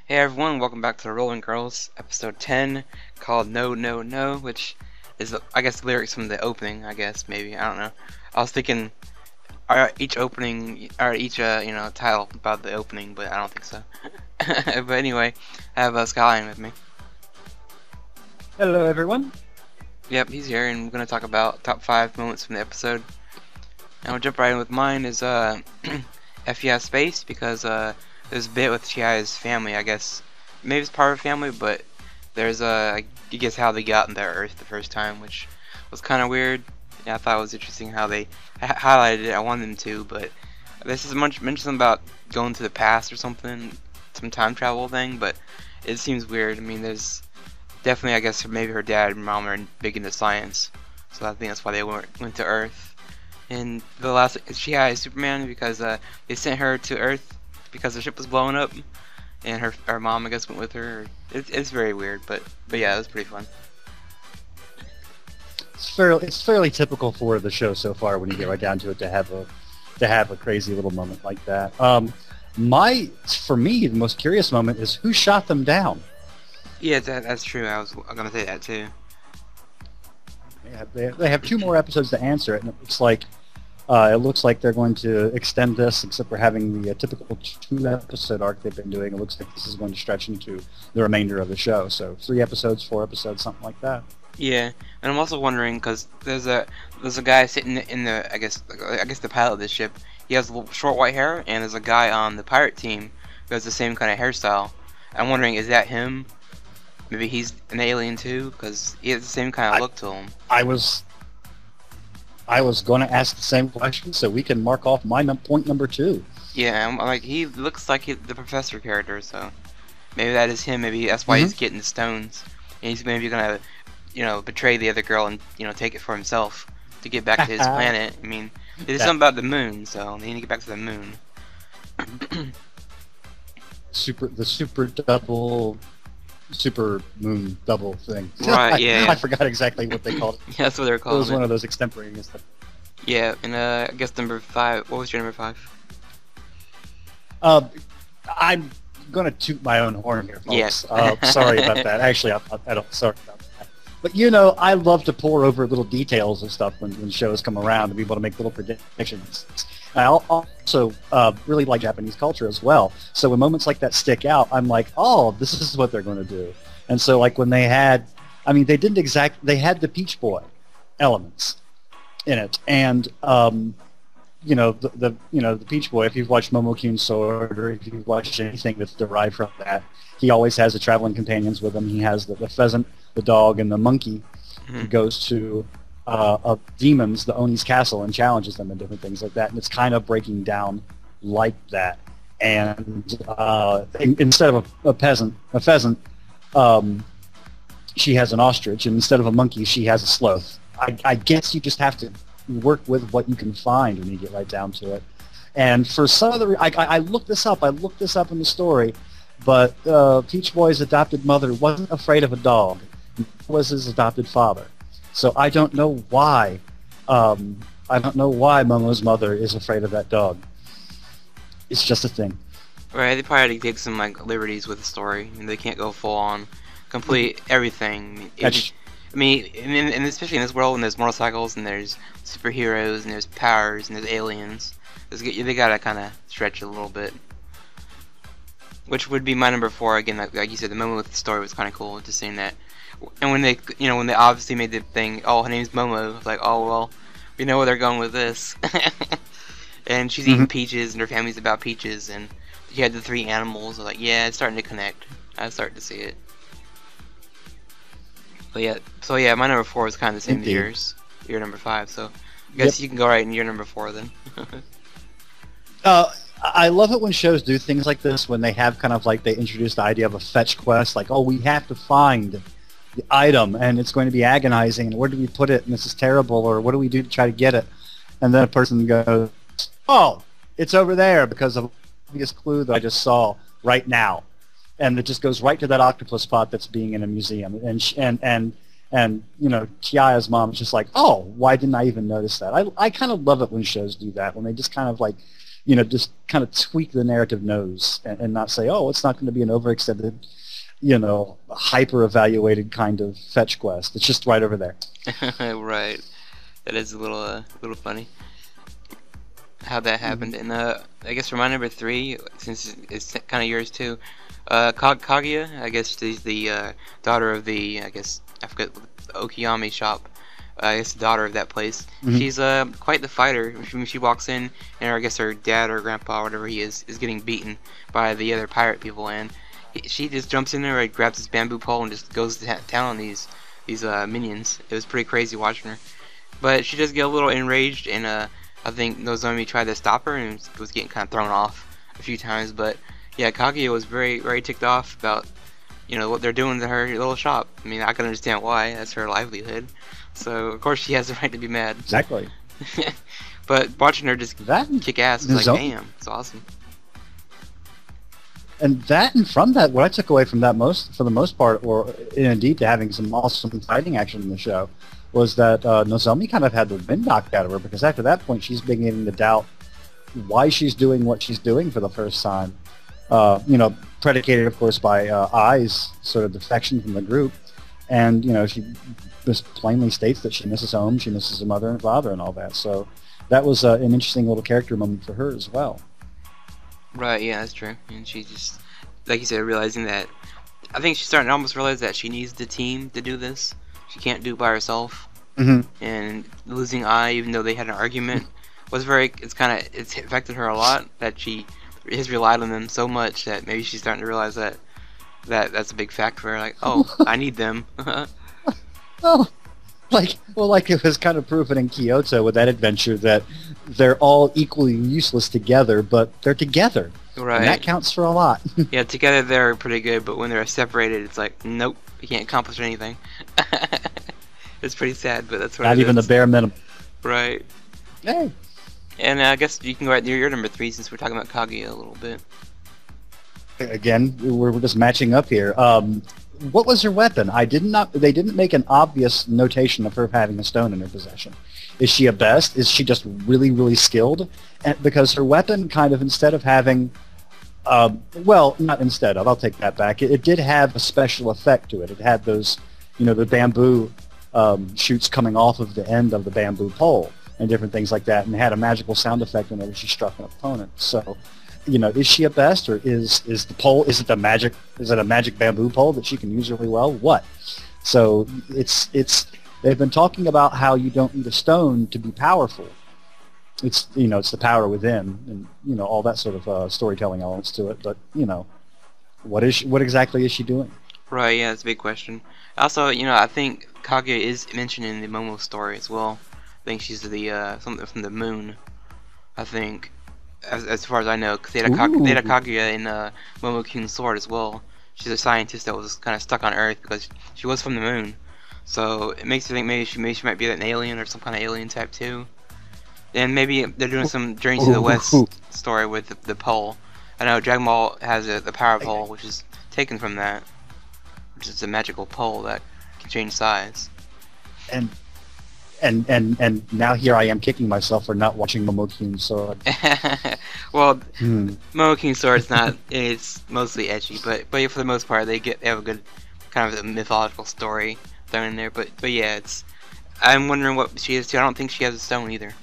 Hey everyone, welcome back to the Rolling Girls, episode 10, called No No No, which is, I guess, the lyrics from the opening, I guess, maybe, I don't know. I was thinking, each opening, or each, title about the opening, but I don't think so. But anyway, I have Skyline with me. Hello, everyone. Yep, he's here, and we're going to talk about top 5 moments from the episode. And we'll jump right in with mine is, FEI Space, because, there's a bit with Chia's family, I guess. Maybe it's part of family, but there's I guess how they got into Earth the first time, which was kind of weird. Yeah, I thought it was interesting how they highlighted it. I wanted them to, but this is mentioned something about going to the past or something, some time travel thing, but it seems weird. I mean, there's definitely, I guess, maybe her dad and mom are big into science, so I think that's why they went to Earth. And the last, she had Superman because they sent her to Earth because the ship was blowing up, and her mom, I guess, went with her. It's very weird, but yeah, it was pretty fun. It's fairly typical for the show so far when you get right down to it to have a crazy little moment like that. For me, the most curious moment is who shot them down. Yeah, that's true. I'm gonna say that too. They have two more episodes to answer it, and it looks like they're going to extend this, except for having the typical two-episode arc they've been doing. It looks like this is going to stretch into the remainder of the show. So 3 episodes, 4 episodes, something like that. Yeah, and I'm also wondering because there's a guy sitting in the I guess the pilot of this ship. He has a little short white hair, and there's a guy on the pirate team who has the same kind of hairstyle. I'm wondering, is that him? Maybe he's an alien too, because he has the same kind of I, look to him. I was I was going to ask the same question, so we can mark off my point number 2. Yeah, like he looks like the professor character, so maybe that is him. Maybe that's why hmm he's getting the stones, and he's maybe gonna, betray the other girl and take it for himself to get back to his planet. I mean, it is that something about the moon, so they need to get back to the moon. super double super moon double thing. Right? Yeah, I yeah. forgot exactly what they called it. Yeah, that's what they're It was calling one it. of those extemporaneous. Yeah, and I guess number 5. What was your number 5? Uh, I'm going to toot my own horn here, Yeah. folks. Sorry about that. Actually, I don't. Sorry about that. But I love to pour over little details of stuff when shows come around to be able to make little predictions. I also really like Japanese culture as well. So when moments like that stick out, I'm like, oh, this is what they're going to do. And so like when they had, they had the Peach Boy elements in it, and the Peach Boy. If you've watched Momokyun Sword, or if you've watched anything that's derived from that, he always has the traveling companions with him. He has the pheasant, the dog, and the monkey. He Mhm. goes to demons, the Oni's castle, and challenges them and different things like that. And it's kind of breaking down like that. And instead of a pheasant, she has an ostrich, and instead of a monkey, she has a sloth. I guess you just have to work with what you can find when you get right down to it. And for some of the, I looked this up. I looked this up in the story, but Peach Boy's adopted mother wasn't afraid of a dog. It was his adopted father. So I don't know why. Momo's mother is afraid of that dog. It's just a thing. Right, they probably had to take some like liberties with the story, and they can't go full on, complete everything. That's I mean, and especially in this world, when there's motorcycles and there's superheroes and there's powers and there's aliens, they gotta kind of stretch it a little bit. Which would be my number 4 again. Like you said, the moment with the story was kind of cool, just seeing that. And when they obviously made the thing, oh, her name's Momo. It's like, oh well, we know where they're going with this. And she's eating Mhm. peaches, and her family's about peaches, and she had the 3 animals. I was like, yeah, it's starting to connect. I was starting to see it. But yeah, so yeah, my number 4 is kind of the same as Indeed. yours. Your number 5, so I Yep. guess you can go right in your number 4 then. I love it when shows do things like this, when they have kind of like they introduce the idea of a fetch quest, like, oh, we have to find the item, and it's going to be agonizing, and where do we put it, and this is terrible, or what do we do to try to get it? And then a person goes, oh, it's over there because of a obvious clue that I just saw right now. And it just goes right to that octopus pot that's being in a museum. And Chiaya's mom is just like, oh, why didn't I even notice that? I kind of love it when shows do that, when they just kind of like just kind of tweak the narrative nose and not say, oh, it's not going to be an overextended, hyper-evaluated kind of fetch quest. It's just right over there. Right. That is a little funny how that happened. And I guess for my number 3, since it's kind of yours too, Kaguya. I guess she's the daughter of the, I forget, Okayami shop. I guess the daughter of that place. She's quite the fighter. When she walks in, and I guess her dad or grandpa, or whatever he is getting beaten by the other pirate people, and she just jumps in there and grabs this bamboo pole and just goes to town on these minions. It was pretty crazy watching her. But she does get a little enraged, and I think Nozomi tried to stop her and was getting kind of thrown off a few times. But yeah, Kaguya was very, very ticked off about what they're doing to her little shop. I mean, I can understand why. That's her livelihood. So of course she has the right to be mad. Exactly. But watching her just kick ass was like, damn, it's awesome. And from that, what I took away from that for the most part, or indeed to having some awesome fighting action in the show, was that Nozomi kind of had the wind knocked out of her, because after that point she's beginning to doubt why she's doing what she's doing for the first time. Predicated, of course, by Ai's sort of defection from the group. And, she just plainly states that she misses home, she misses her mother and father and all that. So that was an interesting little character moment for her as well. Right, yeah, that's true. And she just, like you said, realizing that, I think she's starting to almost realize that she needs the team to do this. She can't do it by herself. And losing Ai, even though they had an argument, was it's affected her a lot, that she has relied on them so much that maybe she's starting to realize that's a big fact for her. Like, oh, I need them. Like it was kind of proven in Kyoto with that adventure that they're all equally useless together, but they're together. Right. And that counts for a lot. Yeah, together they're pretty good, but when they're separated, it's like, nope, you can't accomplish anything. It's pretty sad, but that's what Not it even is. the bare minimum. Right. Hey. And I guess you can go right near your number 3 since we're talking about Kaguya a little bit. Again, we're just matching up here. What was her weapon? They didn't make an obvious notation of her having a stone in her possession. Is she a best? Is she just really, really skilled? And because her weapon kind of, instead of having, not instead of, I'll take that back. It did have a special effect to it. It had those, the bamboo shoots coming off of the end of the bamboo pole and different things like that, and it had a magical sound effect whenever she struck an opponent. So, is she a best, or is the pole? Is it a magic bamboo pole that she can use really well? What? So they've been talking about how you don't need a stone to be powerful. It's it's the power within, and all that sort of storytelling elements to it. But what exactly is she doing? Right. Yeah, it's a big question. Also, I think Kaguya is mentioned in the Momo story as well. I think she's the something from the moon. I think. As far as I know, because they had a Kaguya in Momo-Kyun's sword as well. She's a scientist that was kind of stuck on Earth because she was from the moon. So it makes you think maybe she might be an alien or some kind of alien type too. And maybe they're doing some Journey to the West story with the pole. I know Dragon Ball has the power pole, which is taken from that, which is a magical pole that can change size. And now here I am kicking myself for not watching Momo-Kyun's sword. Well, Momo-Kyun's sword's not. It's mostly ecchi, but for the most part they have a good kind of a mythological story thrown in there. But yeah, I'm wondering what she is too. I don't think she has a stone either.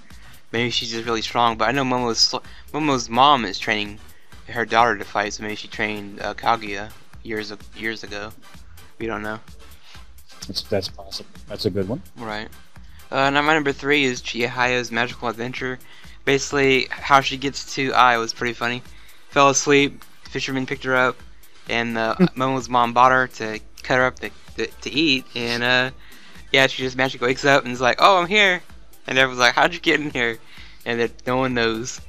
Maybe she's just really strong. But I know Momo's mom is training her daughter to fight, so maybe she trained Kaguya years ago. We don't know. That's possible. That's a good one. Right. Now my number 3 is Chihiya's magical adventure. Basically, how she gets to Ai was pretty funny. Fell asleep, the fisherman picked her up, and Momo's mom bought her to cut her up to eat, and yeah, she just magically wakes up and is like, "Oh, I'm here," and everyone's like, "How'd you get in here?" And no one knows.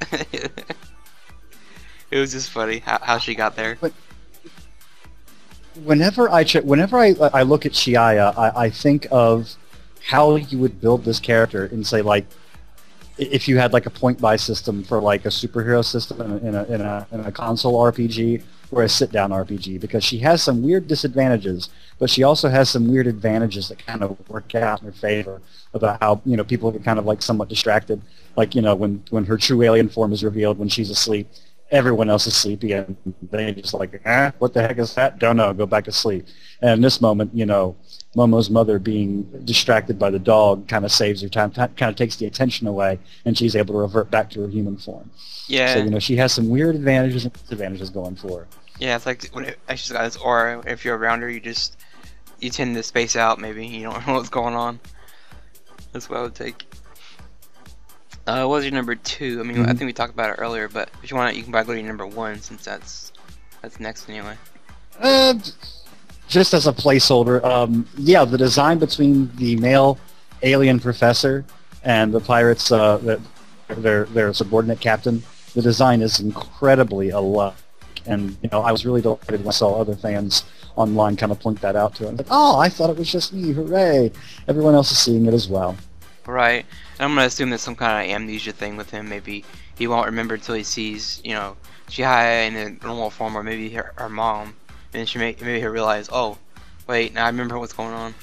It was just funny how she got there. But whenever I look at Chihiya, I think of how you would build this character and say, like, if you had like a point buy system for like a superhero system in a console RPG or a sit down RPG, because she has some weird disadvantages, but she also has some weird advantages that kind of work out in her favor about how people get kind of like somewhat distracted. Like, when her true alien form is revealed when she's asleep, everyone else is sleepy, and they just like, what the heck is that? Don't know. Go back to sleep. And in this moment, Momo's mother being distracted by the dog kind of saves her time, kind of takes the attention away, and she's able to revert back to her human form. Yeah. So, she has some weird advantages and disadvantages going for her. Yeah, it's like when she's got this aura. If you're around her, you tend to space out. Maybe you don't know what's going on. That's what I would take. What was your number 2? I mean, I think we talked about it earlier, but if you want, you can probably go to your number 1 since that's next anyway. Just as a placeholder, yeah, the design between the male alien professor and the pirates, their subordinate captain, the design is incredibly alike. And I was really delighted when I saw other fans online kind of point that out to him. Like, oh, I thought it was just me! Hooray! Everyone else is seeing it as well. Right. And I'm gonna assume there's some kind of amnesia thing with him. Maybe he won't remember until he sees, Chihaya in a normal form, or maybe her mom, and maybe he'll realize, oh, wait, now I remember what's going on.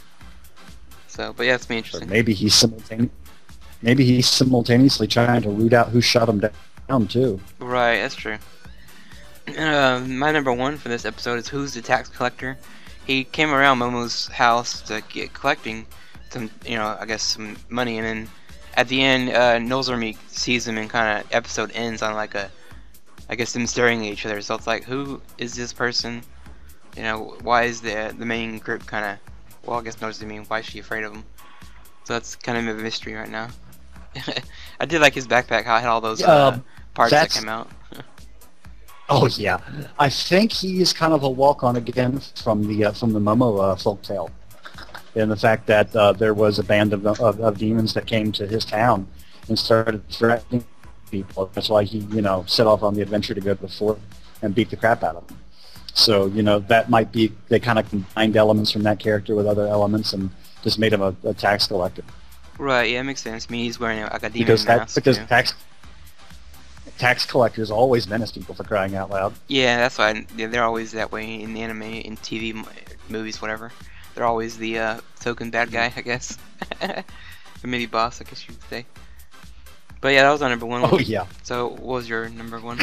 So, but yeah, it's been interesting. Or maybe he's simultaneously trying to root out who shot him down too. Right, that's true. My number 1 for this episode is Who's the Tax Collector. He came around Momo's house to get collecting some, I guess some money, and then at the end, Nozomi sees him, and kind of episode ends on like I guess them staring at each other. So it's like, who is this person? Why is the main group kind of, well, I guess Nozomi, why is she afraid of him? So that's kind of a mystery right now. I did like his backpack, how it had all those parts that came out. Oh yeah, I think he is kind of a walk-on again from the Momo folktale, in the fact that there was a band of demons that came to his town and started threatening people. That's why he set off on the adventure to go to the fort and beat the crap out of them. So that might be, they kind of combined elements from that character with other elements and just made him a tax collector. Right. Yeah, it makes sense. I mean, he's wearing like a demon mask. Because tax collectors always menace people, for crying out loud. Yeah, that's why they're always that way in anime, in TV, movies, whatever. They're always the token bad guy, I guess. Or maybe boss, I guess you could say. But yeah, that was our number 1. Oh yeah. So what was your number 1?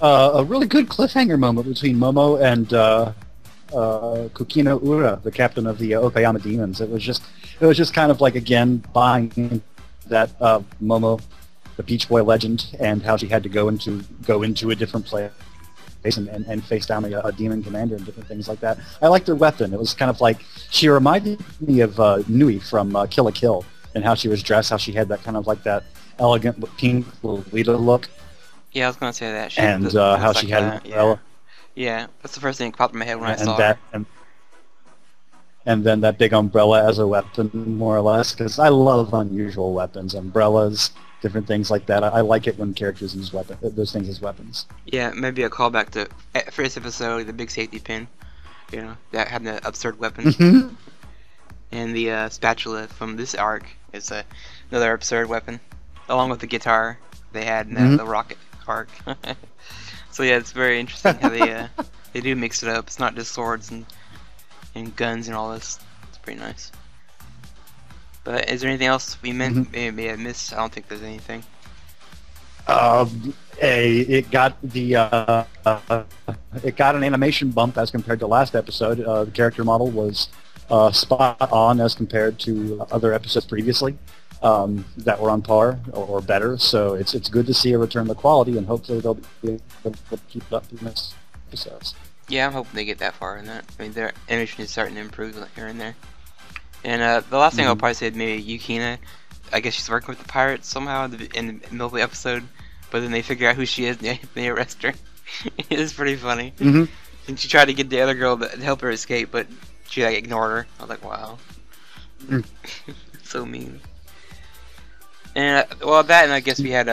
A really good cliffhanger moment between Momo and Kukino Ura, the captain of the Okayama Demons. It was just kind of like, again, buying that Momo, the Peach Boy legend, and how she had to go into a different place and face down a demon commander and different things like that. I liked her weapon. It was kind of like, she reminded me of Nui from Kill la Kill, and how she was dressed, how she had that kind of like that elegant pink Lolita look. Yeah, I was gonna say that. And how she had an umbrella. Yeah, that's the first thing that popped in my head when I saw that, her. And then that big umbrella as a weapon, more or less, because I love unusual weapons, umbrellas, different things like that. I like it when characters use those things as weapons. Yeah, maybe a callback to first episode, the big safety pin, that had the absurd weapon. And the spatula from this arc is another absurd weapon, along with the guitar they had in the rocket arc. So yeah, it's very interesting how they do mix it up. It's not just swords and guns and all this. It's pretty nice. But is there anything else we maybe I missed? I don't think there's anything. It got an animation bump as compared to last episode. The character model was spot on as compared to other episodes previously that were on par or better. So it's good to see a return to quality, and hopefully they'll be able to keep it up in the next episodes. Yeah, I'm hoping they get that far in that. I mean, their animation is starting to improve here and there. And the last thing I'll probably say is maybe Yukina. I guess she's working with the pirates somehow in the middle of the episode, but then they figure out who she is and they arrest her. It's pretty funny. And she tried to get the other girl to help her escape, but she ignored her. I was like, wow. So mean. And well, that, and I guess we had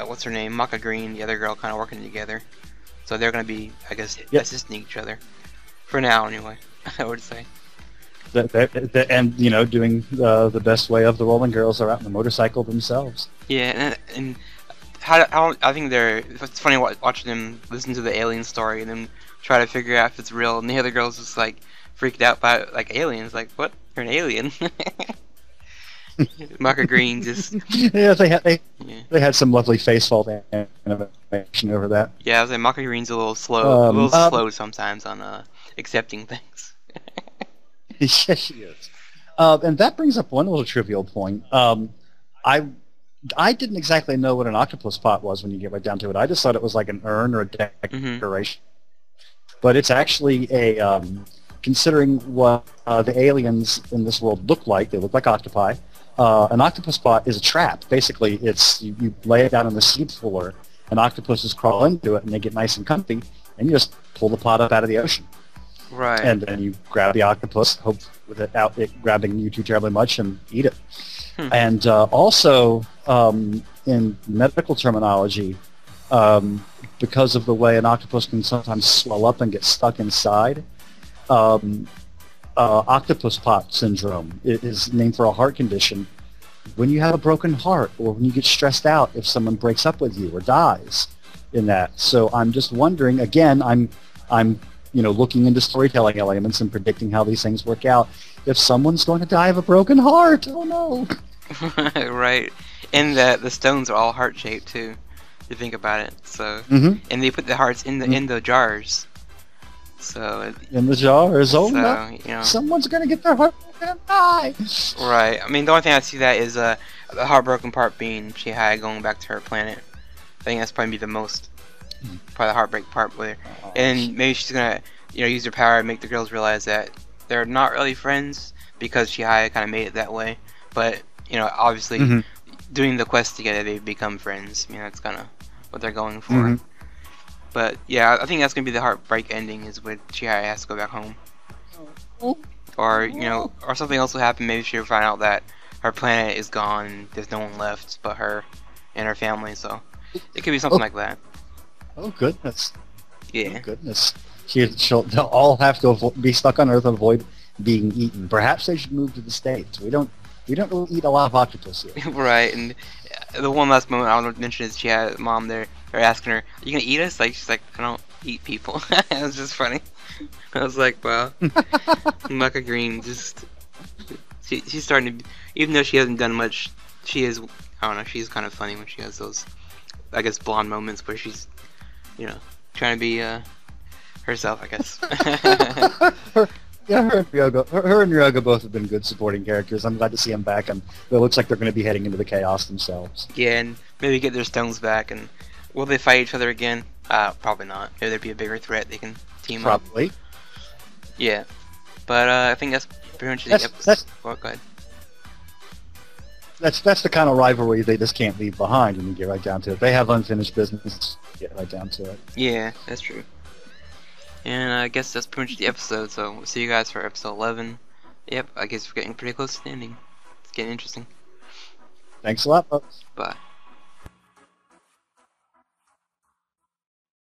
what's her name, Maka Green, the other girl, kind of working together. So they're gonna be, I guess, assisting each other for now, anyway. I would say. And doing the best way of the Rolling Girls are out on the motorcycle themselves. Yeah, and how I think it's funny watching them listen to the alien story and then try to figure out if it's real, and the other girl's just like freaked out by like aliens, like, what? You're an alien? Maka Green just Yeah, yeah. they had some lovely face fault animation over that. Yeah, I was like Maka Green's a Um, little um, slow sometimes on accepting things. yes, she is. And that brings up one little trivial point. I I didn't exactly know what an octopus pot was when you get right down to it. I just thought it was like an urn or a Mhm. decoration. But it's actually considering what the aliens in this world look like, they look like octopi. An octopus pot is a trap. Basically, you lay it down on the seafloor, and octopuses crawl into it, and they get nice and comfy, and you just pull the pot up out of the ocean. Right. And then you grab the octopus, hope without it grabbing you too terribly much, and eat it. Hmm. And also, in medical terminology, because of the way an octopus can sometimes swell up and get stuck inside, um, octopus pot syndrome is named for a heart condition. When you have a broken heart, or when you get stressed out, if someone breaks up with you or dies, in that. So I'm just wondering. Again, I'm looking into storytelling elements and predicting how these things work out. If someone's going to die of a broken heart, oh no. Right. And the stones are all heart shaped too. If you think about it. So Mm-hmm. and they put the hearts in the jars. So In the jars. Oh no. you know. Someone's going to get their heart and die. Right. I mean, the only thing I see that is the heartbroken part being Chihaya going back to her planet. I think that's probably the most probably the heartbreak part where, and maybe she's gonna use her power and make the girls realize that they're not really friends because Chihaya kind of made it that way. But obviously, Mm-hmm. doing the quest together, they become friends. That's kind of what they're going for. Mm-hmm. But yeah, I think that's gonna be the heartbreak ending is when Chihaya has to go back home. Or or something else will happen. Maybe she'll find out that her planet is gone and there's no one left but her and her family. So it could be something like that. Oh goodness. Yeah. Oh goodness. They'll all have to be stuck on Earth and avoid being eaten. Perhaps they should move to the States. We don't really eat a lot of octopus here. Right. And the one last moment I want to mention is she had mom there. They're asking her, "Are you gonna eat us?" Like she's like, "I don't eat people." It was just funny. I was like, wow. Maka Green she's starting to, even though she hasn't done much, she is, I don't know, she's kind of funny when she has those, I guess, blonde moments where she's, trying to be herself, I guess. Her and Ryoga both have been good supporting characters. I'm glad to see them back, and it looks like they're going to be heading into the chaos themselves. Yeah, and maybe get their stones back, and will they fight each other again? Probably not. Maybe there'd be a bigger threat they can team up. Probably. Yeah. But I think that's pretty much the episode. Well, go ahead. That's the kind of rivalry they just can't leave behind when you get right down to it. They have unfinished business. Get right down to it. Yeah, that's true. And I guess that's pretty much the episode, so we'll see you guys for episode 11. Yep, I guess we're getting pretty close to the ending. It's getting interesting. Thanks a lot, folks. Bye.